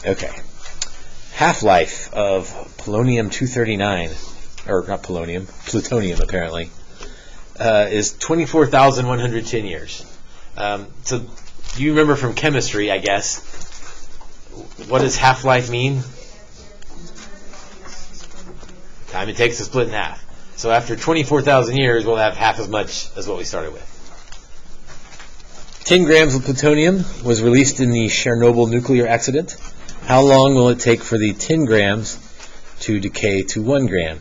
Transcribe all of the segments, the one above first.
Okay. Half-life of polonium-239, or not polonium, plutonium apparently, is 24,110 years. So you remember from chemistry, I guess, what does half-life mean? Time it takes to split in half. So after 24,000 years, we'll have half as much as what we started with. 10 grams of plutonium was released in the Chernobyl nuclear accident. How long will it take for the 10 grams to decay to 1 gram?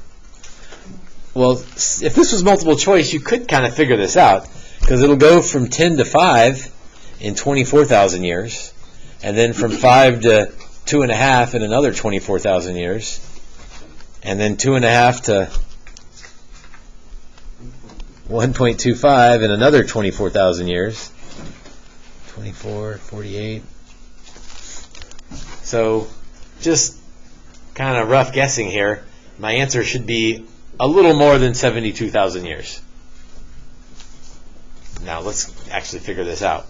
Well, if this was multiple choice, you could kind of figure this out, because it'll go from 10 to 5 in 24,000 years, and then from 5 to 2.5 in another 24,000 years, and then 2.5 to 1.25 in another 24,000 years. 24, 48. So, just kind of rough guessing here, my answer should be a little more than 72,000 years. Now, let's actually figure this out.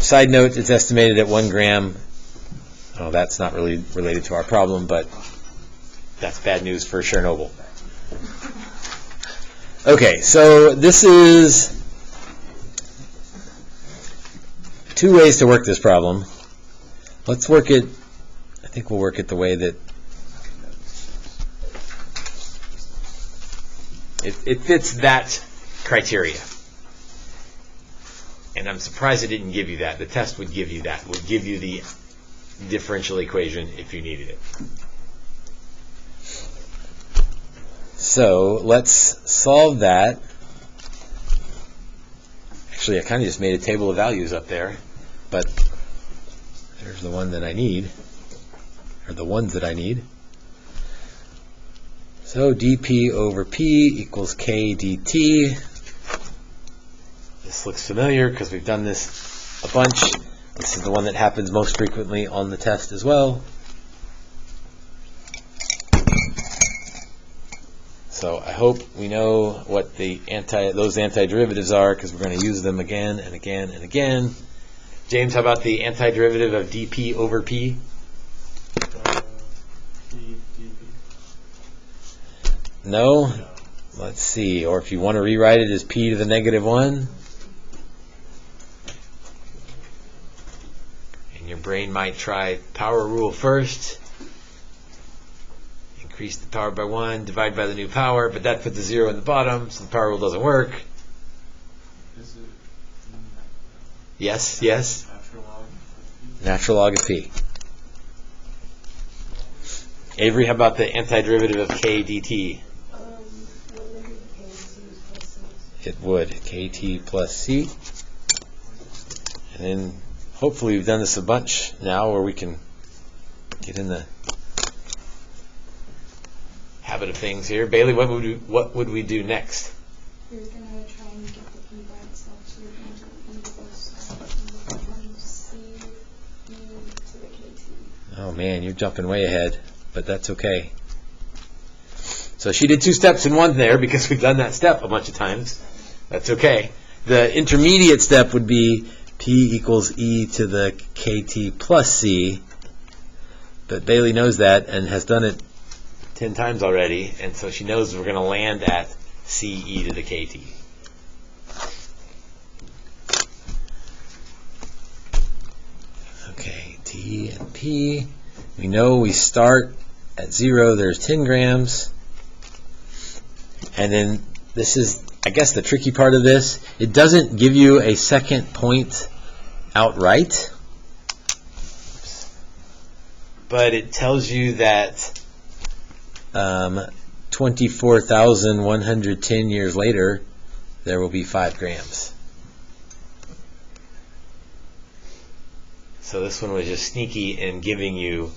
Side note, it's estimated at 1 gram. Oh, that's not really related to our problem, but that's bad news for Chernobyl. Okay, so this is 2 ways to work this problem. Let's work it, I think we'll work it the way that it fits that criteria. And I'm surprised it didn't give you that. The test would give you that, would give you the differential equation if you needed it. So let's solve that. Actually, I kind of just made a table of values up there, but there's the one that I need, or the ones that I need. So dP over P equals K dt. This looks familiar because we've done this a bunch. This is the one that happens most frequently on the test as well. So I hope we know what the those antiderivatives are, because we're going to use them again and again and again. James, how about the antiderivative of dP over P? No? Let's see. Or if you want to rewrite it as P to the negative 1. And your brain might try power rule first. Increase the power by 1, divide by the new power, but that puts a 0 in the bottom, so the power rule doesn't work. Yes, yes. Natural log of P. Avery, how about the antiderivative of K dt? It would. KT plus C. And then hopefully we've done this a bunch now where we can get in the habit of things here. Bailey, what would we do next? You're going to try and get the P by itself, so you're going to E to both sides, and then C E to the KT. Oh man, you're jumping way ahead, but that's okay. So she did 2 steps in one there because we've done that step a bunch of times. That's okay. The intermediate step would be P equals E to the KT plus C, but Bailey knows that and has done it 10 times already, and so she knows we're going to land at CE to the KT. Okay, T and P. We know we start at 0, there's 10 grams. And then this is, I guess, the tricky part of this. It doesn't give you a second point outright, but it tells you that 24,110 years later, there will be 5 grams. So this one was just sneaky in giving you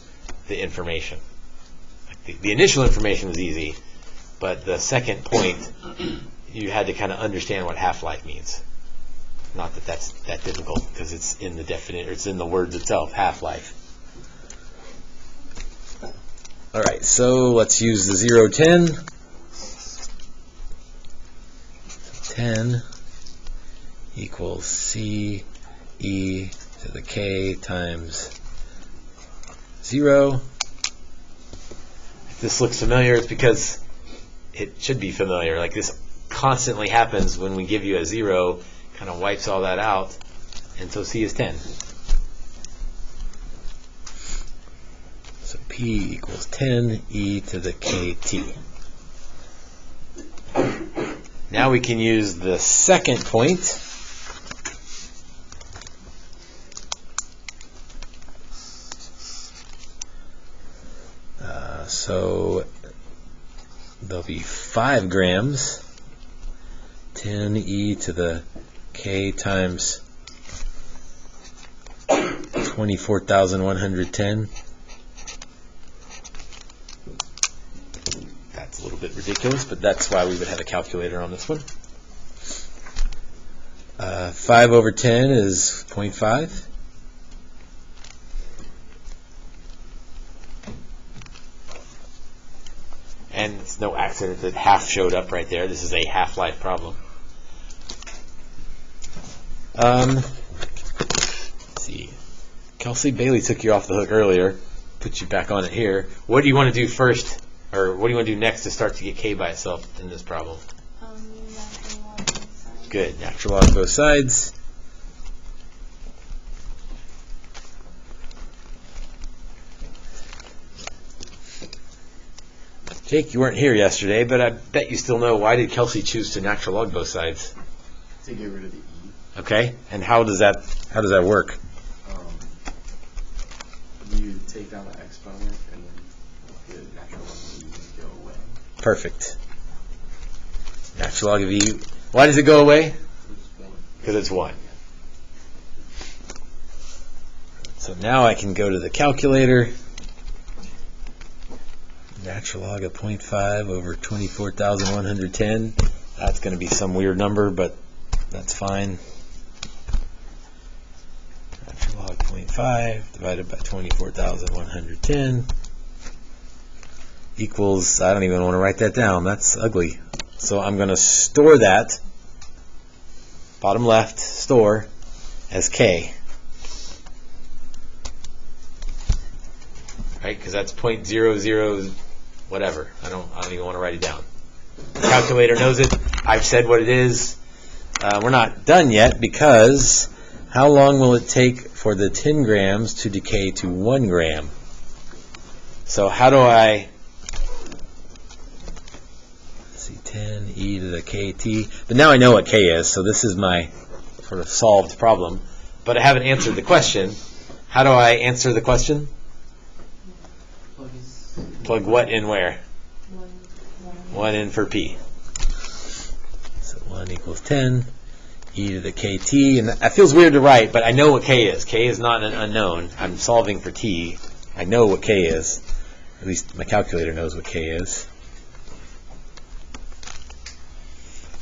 the information. The initial information was easy, but the second point, you had to kind of understand what half-life means. Not that that's that difficult, because it's in the definition, it's in the words itself, half-life. All right, so let's use the 0, 10. 10 equals C E to the K times 0. If this looks familiar, it's because it should be familiar. Like this constantly happens when we give you a 0, kind of wipes all that out, and so C is 10. So P equals 10 e to the kt. Now we can use the second point. So there'll be 5 grams, 10 e to the k times 24,110. That's a little bit ridiculous, but that's why we would have a calculator on this one. 5 over 10 is 0.5. And it's no accident that half showed up right there. This is a half-life problem. Let's see. Kelsey Bailey took you off the hook earlier. Put you back on it here. What do you want to do first, or what do you want to do next to start to get k by itself in this problem? Natural log both sides. Good. Natural log both sides. Jake, you weren't here yesterday, but I bet you still know, why did Kelsey choose to natural log both sides? To get rid of the e. Okay, and how does that work? You take down the exponent and then the natural log of e go away. Perfect. Natural log of e. Why does it go away? Because it's 1. So now I can go to the calculator. Natural log of 0.5 over 24,110. That's going to be some weird number, but that's fine. Natural log 0.5 divided by 24,110 equals, I don't even want to write that down. That's ugly. So I'm going to store that, bottom left, store, as k. Right? Because that's 0.00 whatever. I don't even want to write it down. The calculator knows it. I've said what it is. We're not done yet, because how long will it take for the 10 grams to decay to 1 gram? So how do I, let's see, 10 e to the kt. But now I know what k is, so this is my sort of solved problem. But I haven't answered the question. How do I answer the question? Plug what in where? 1 in for p. So 1 equals 10 e to the kt. And that feels weird to write, but I know what k is. K is not an unknown. I'm solving for t. I know what k is. At least my calculator knows what k is.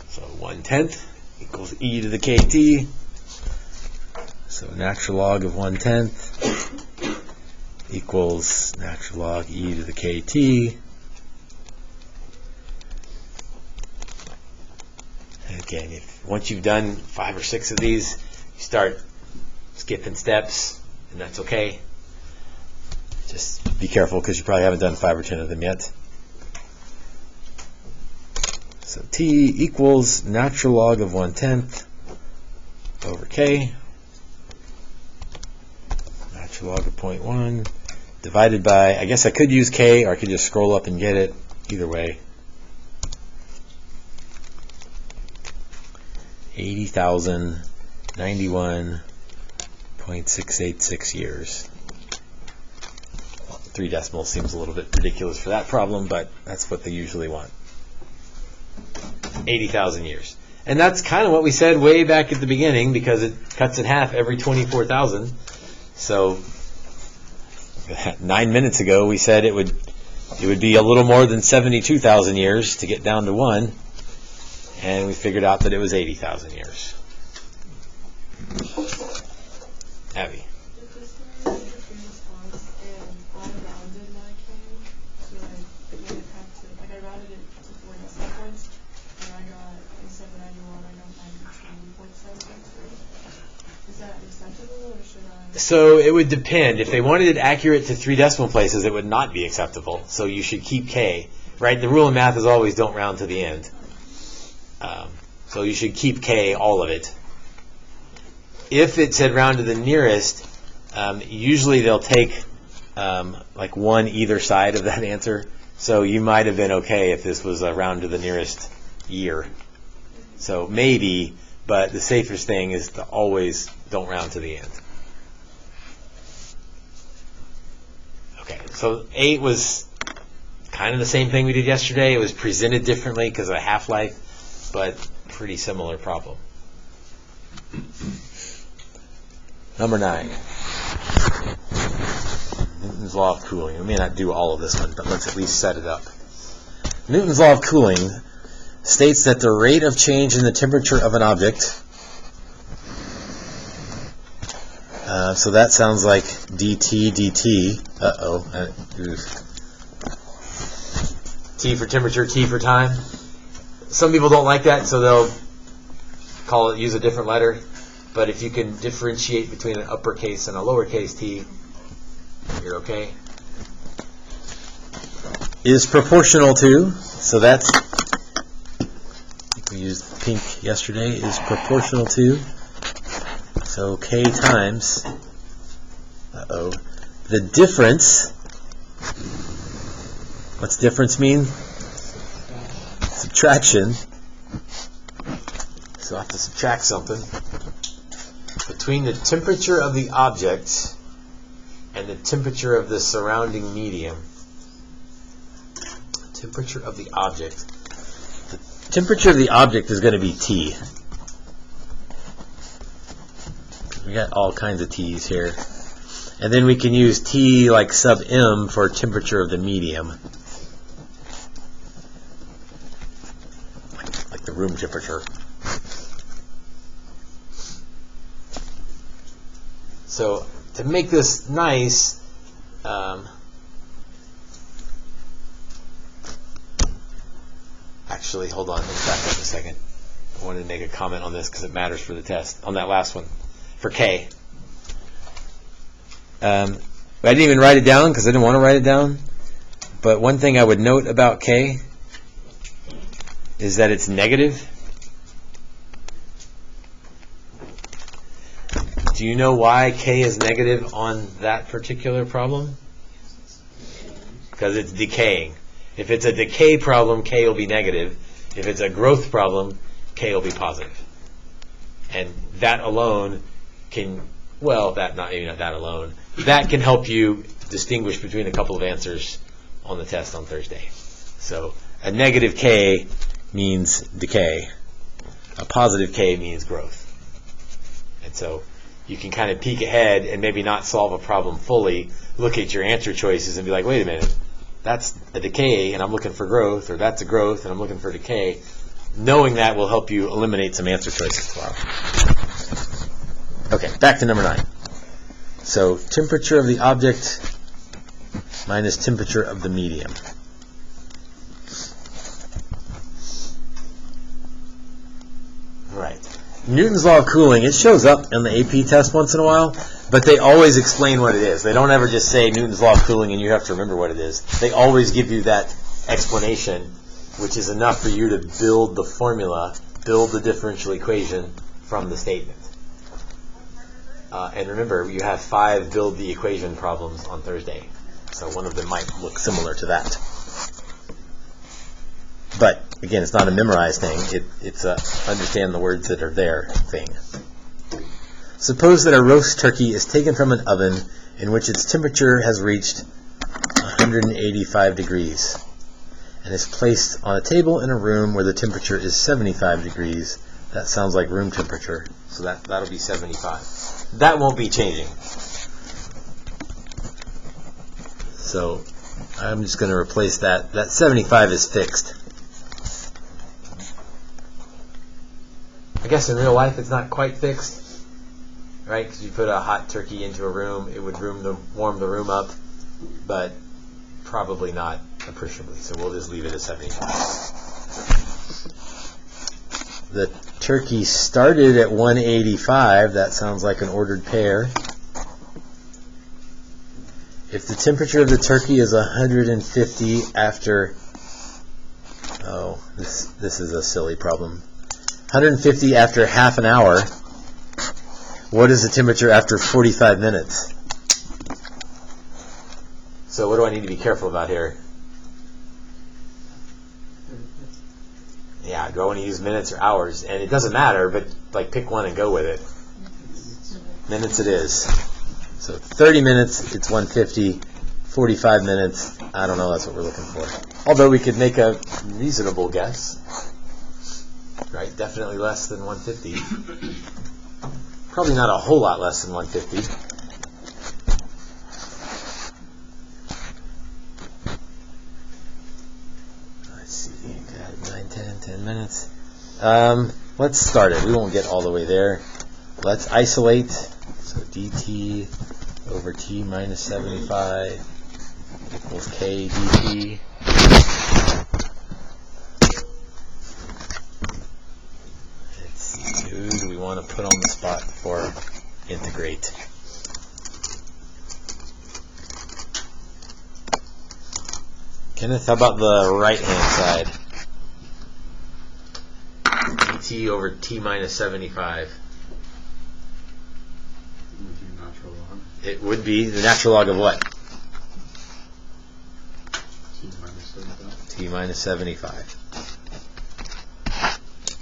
So 1/10 equals e to the kt. So natural log of 1/10 equals natural log e to the kt. And again, once you've done 5 or 6 of these, you start skipping steps, and that's okay. Just be careful, because you probably haven't done 5 or 10 of them yet. So t equals natural log of 1/10 over k. Natural log of 0.1 divided by, I guess I could use k, or I could just scroll up and get it. Either way. 80,091.686 years. Well, 3 decimals seems a little bit ridiculous for that problem, but that's what they usually want. 80,000 years. And that's kind of what we said way back at the beginning, because it cuts in half every 24,000. So 9 minutes ago we said it would be a little more than 72,000 years to get down to 1, and we figured out that it was 80,000 years. Abby. So it would depend. If they wanted it accurate to 3 decimal places, it would not be acceptable. So you should keep K, right? The rule in math is always don't round to the end. So you should keep K, all of it. If it said round to the nearest, usually they'll take like 1 either side of that answer. So you might have been okay if this was a round to the nearest year. So maybe, but the safest thing is to always don't round to the end. Okay, so 8 was kind of the same thing we did yesterday. It was presented differently because of a half-life, but pretty similar problem. Number 9. Newton's law of cooling. We may not do all of this one, but let's at least set it up. Newton's law of cooling states that the rate of change in the temperature of an object, so that sounds like dt. T for temperature, T for time. Some people don't like that, so they'll use a different letter. But if you can differentiate between an uppercase and a lowercase t, you're okay. Is proportional to, so that's, we used pink yesterday, is proportional to, so K times, the difference, what's difference mean? Subtraction. So I have to subtract something. Between the temperature of the object and the temperature of the surrounding medium. Temperature of the object. The temperature of the object is going to be T. We got all kinds of T's here. And then we can use T like sub M for temperature of the medium. Like the room temperature. So to make this nice, actually, hold on, let's back up a second. I wanted to make a comment on this because it matters for the test, on that last one, for K. I didn't even write it down because I didn't want to write it down, but one thing I would note about K is that it's negative. Do you know why K is negative on that particular problem? Because it's decaying. If it's a decay problem, K will be negative. If it's a growth problem, K will be positive. And that alone can, well, that not maybe not that alone, that can help you distinguish between a couple of answers on the test on Thursday. So a negative K means decay. A positive K means growth. And so you can kind of peek ahead and maybe not solve a problem fully, look at your answer choices and be like, wait a minute, that's a decay and I'm looking for growth, or that's a growth and I'm looking for decay. Knowing that will help you eliminate some answer choices tomorrow. Okay, back to number 9. So temperature of the object minus temperature of the medium. All right. Newton's law of cooling, it shows up in the AP test once in a while, but they always explain what it is. They don't ever just say Newton's law of cooling and you have to remember what it is. They always give you that explanation, which is enough for you to build the formula, build the differential equation from the statement. And remember, you have 5 build the equation problems on Thursday, so one of them might look similar to that. But again, it's not a memorized thing. It's a understand the words that are there thing. Suppose that a roast turkey is taken from an oven in which its temperature has reached 185 degrees and is placed on a table in a room where the temperature is 75 degrees. That sounds like room temperature, so that'll be 75. That won't be changing. So I'm just going to replace that. That 75 is fixed. I guess in real life it's not quite fixed, right? Because you put a hot turkey into a room, it would warm the room up, but probably not appreciably. So we'll just leave it at 75. The turkey started at 185. That sounds like an ordered pair. If the temperature of the turkey is 150 after, this is a silly problem. 150 after half an hour, what is the temperature after 45 minutes? So what do I need to be careful about here? Yeah, do I want to use minutes or hours? And it doesn't matter, but like pick one and go with it. Minutes it is. So 30 minutes, it's 150. 45 minutes, I don't know, that's what we're looking for. Although we could make a reasonable guess. Right, definitely less than 150. Probably not a whole lot less than 150. Let's see, 9, 10 minutes. Let's start it. We won't get all the way there. Let's isolate. So dt over t minus 75 equals k dt. Let's see, who do we want to put on the spot for integrate? Kenneth, how about the right-hand side? dt over t minus 75. Natural log. It would be the natural log of what? T minus 75.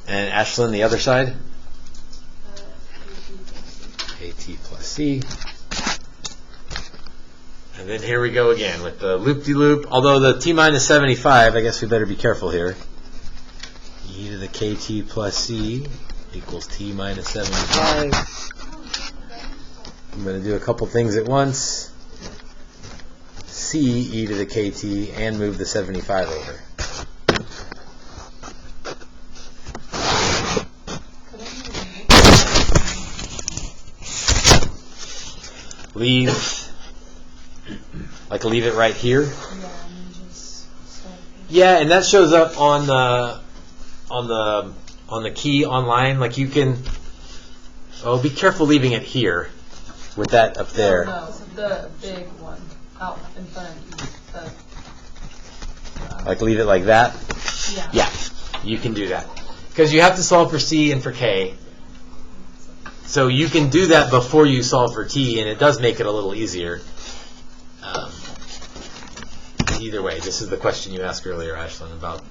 And Ashlyn, the other side? At plus c. And then here we go again with the loop-de-loop. Although the t minus 75, I guess we better be careful here. E to the kt plus c equals t minus 75. I'm going to do a couple things at once. C e to the kt and move the 75 over. Leave it right here. Yeah, and that shows up on the key online. Like you can. Oh, be careful leaving it here, with that up there. No, the big one out in front of you. Like leave it like that. Yeah. Yeah, you can do that because you have to solve for c and for k. So you can do that before you solve for t, and it does make it a little easier. Either way, this is the question you asked earlier, Ashlyn, about,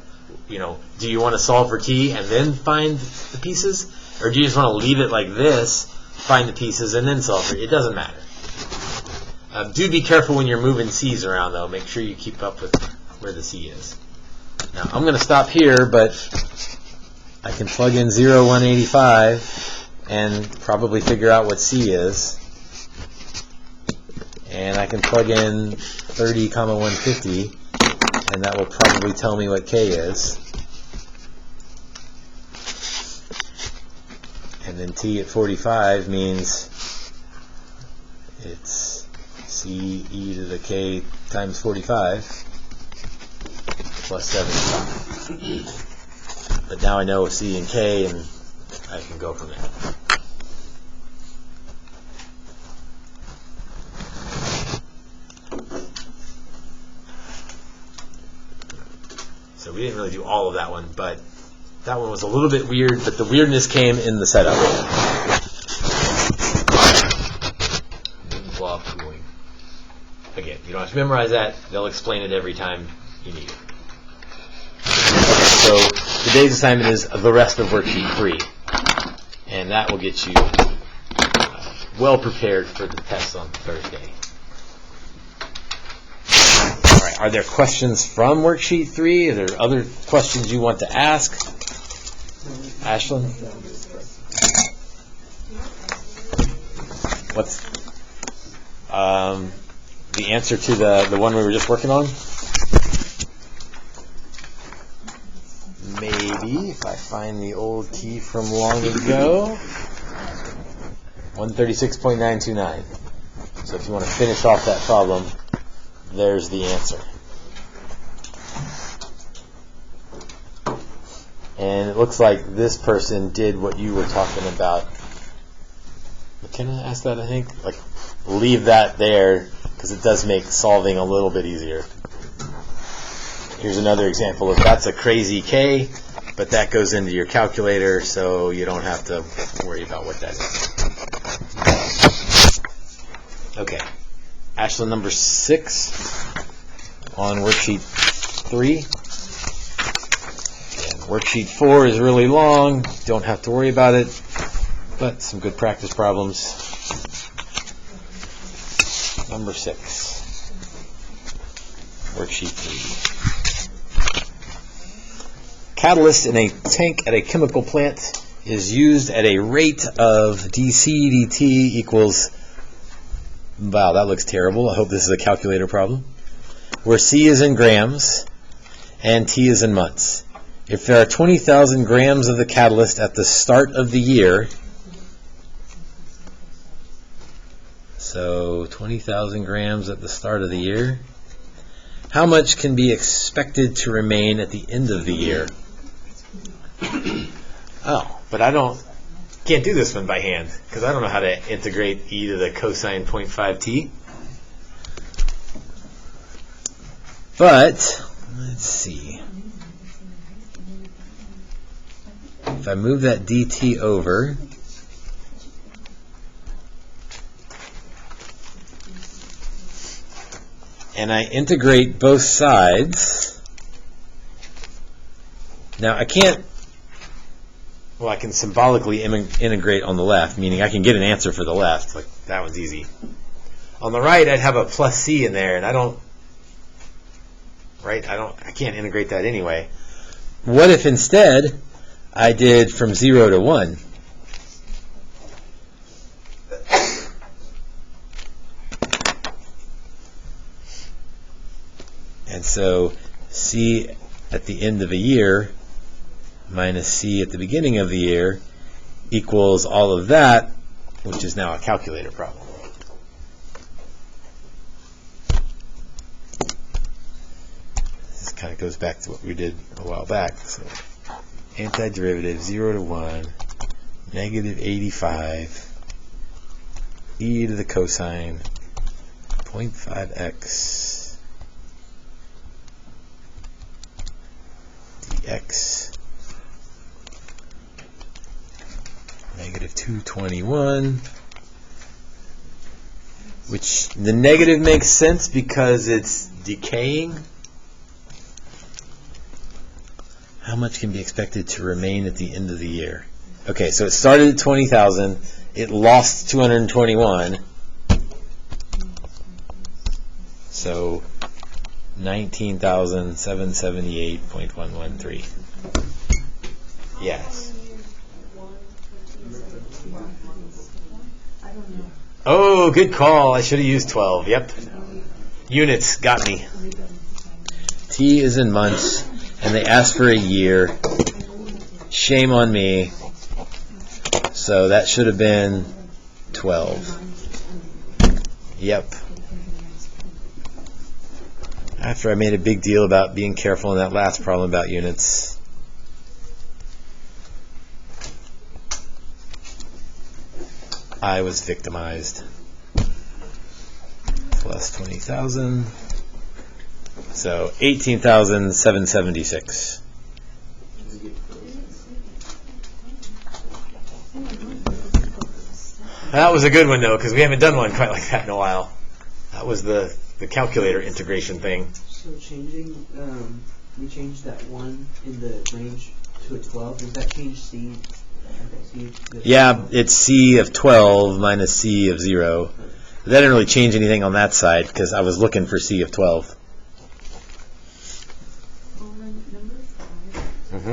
do you want to solve for t and then find the pieces? Or do you just want to leave it like this, find the pieces, and then solve for it? It doesn't matter. Do be careful when you're moving c's around, though. Make sure you keep up with where the c is. Now, I'm going to stop here, but I can plug in 0, 185 and probably figure out what c is. And I can plug in 30, 150, and that will probably tell me what k is. And then t at 45 means it's c e to the k times 45 plus 75. But now I know c and k, and I can go from there. So we didn't really do all of that one, but that one was a little bit weird, but the weirdness came in the setup. Law of cooling. Again, you don't have to memorize that. They'll explain it every time you need it. So today's assignment is the rest of worksheet 3. And that will get you well prepared for the test on Thursday. All right, are there questions from worksheet 3? Are there other questions you want to ask? Ashlyn? What's the answer to the one we were just working on? Maybe, if I find the old key from long ago. 136.929. So if you want to finish off that problem, there's the answer. And it looks like this person did what you were talking about. Can I ask that, I think? Like, leave that there, because it does make solving a little bit easier. Here's another example of that's a crazy K, but that goes into your calculator, so you don't have to worry about what that is. Okay, Ashland number 6 on worksheet 3. Again, worksheet 4 is really long, don't have to worry about it, but some good practice problems. Number 6, worksheet 3. Catalyst in a tank at a chemical plant is used at a rate of dC dt equals, wow, that looks terrible. I hope this is a calculator problem, where C is in grams and T is in months. If there are 20,000 grams of the catalyst at the start of the year, so 20,000 grams at the start of the year, how much can be expected to remain at the end of the year? Oh, but can't do this one by hand, because I don't know how to integrate e to the cosine 0.5t. But, let's see. If I move that dt over, and I integrate both sides, now I can't, well, I can symbolically integrate on the left, meaning I can get an answer for the left. Like, that one's easy. On the right, I'd have a plus c in there, and I can't integrate that anyway. What if instead I did from 0 to 1? And so C at the end of a year minus C at the beginning of the year equals all of that, which is now a calculator problem. This kind of goes back to what we did a while back. So antiderivative 0 to 1, negative 85, e to the cosine 0.5x dx negative 221, which the negative makes sense because it's decaying. How much can be expected to remain at the end of the year? Okay, so it started at 20,000, it lost 221, so 19,778.113. Yes. Oh, good call. I should have used 12. Yep. Units got me. T is in months, and they asked for a year. Shame on me. So that should have been 12. Yep. After I made a big deal about being careful in that last problem about units. I was victimized. Plus 20,000. So 18,776. That was a good one, though, because we haven't done one quite like that in a while. That was the calculator integration thing. So changing, we changed that 1 in the range to a 12. Does that change C? Yeah, it's C of 12 minus C of 0. That didn't really change anything on that side because I was looking for C of 12. On number 5,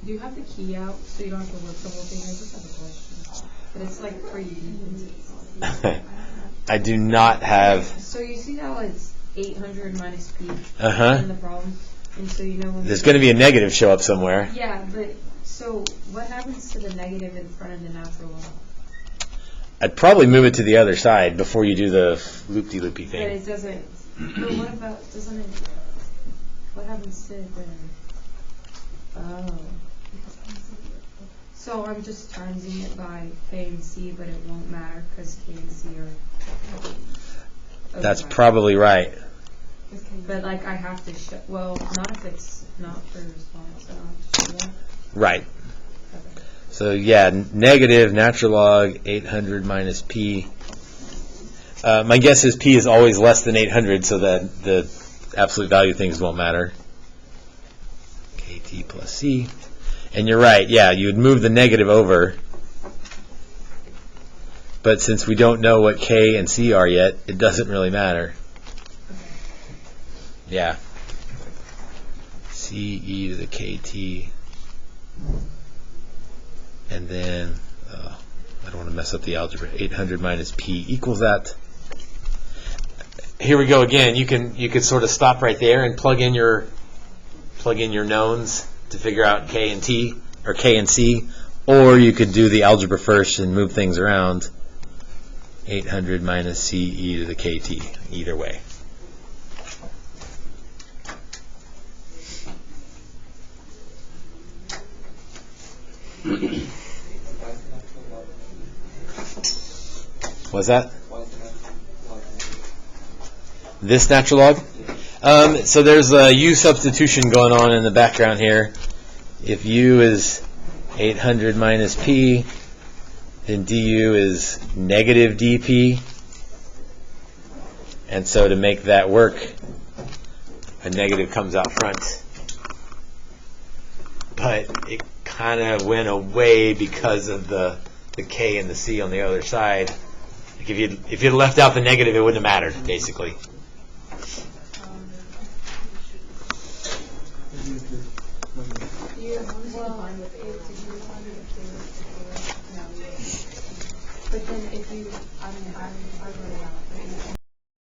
do you have the key out so you don't have to work the whole thing? I just have a question. But it's like pretty deep. I do not have. So you see how it's 800 minus P in the problem? And so you know when there's going to be a negative show up somewhere. Yeah, but so what happens to the negative in front of the natural law? I'd probably move it to the other side before you do the loopy-loopy But thing. it doesn't. But what about, doesn't it, what happens to the, oh. So I'm just timesing it by K and C, but it won't matter because K and C are. That's probably right. But like I have to show, well, not if it's not for small, so I don't have to show that. Right. Okay. So yeah, negative natural log 800 minus p. My guess is p is always less than 800, so that the absolute value things won't matter. Kt plus c. And you're right, yeah, you would move the negative over. But since we don't know what k and c are yet, it doesn't really matter. Yeah. C e to the kt. And then, I don't want to mess up the algebra, 800 minus p equals that. Here we go again. You could sort of stop right there and plug in your knowns to figure out k and t, or k and c, or you could do the algebra first and move things around. 800 minus c e to the kt, either way. What's that? This natural log? So there's a u substitution going on in the background here. If u is 800 minus p, then du is negative dp. And so to make that work, a negative comes out front. But it kind of went away because of the k and the c on the other side. Like if you'd left out the negative, it wouldn't have mattered, basically. But then if you, I mean, I wrote it out.